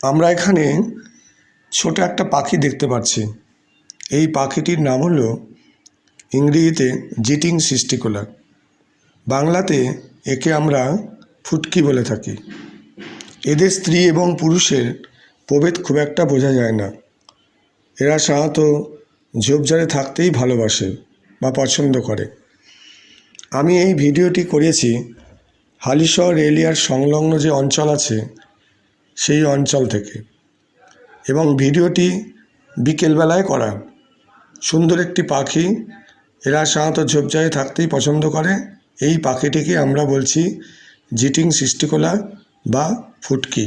আমরা এখানে ছোট একটা পাখি দেখতে পাচ্ছি। এই পাখিটির নাম হলো ইংরেজিতে জিটিং সিস্টিকোলা, বাংলাতে একে আমরা ফুটকি বলে থাকি। এদের স্ত্রী এবং পুরুষের প্রভেদ খুব একটা বোঝা যায় না। এরা সাধারণত ঝোপঝাড়ে থাকতেই ভালোবাসে বা পছন্দ করে। আমি এই ভিডিওটি করেছি হালিশহর রেলিয়ার সংলগ্ন যে অঞ্চল আছে সেই অঞ্চল থেকে, এবং ভিডিওটি বিকেলবেলায় করা। সুন্দর একটি পাখি, এরা সাধারণত ঝোপঝাড়ে থাকতেই পছন্দ করে। এই পাখিটিকে আমরা বলছি জিটিং সিস্টিকোলা বা ফুটকি।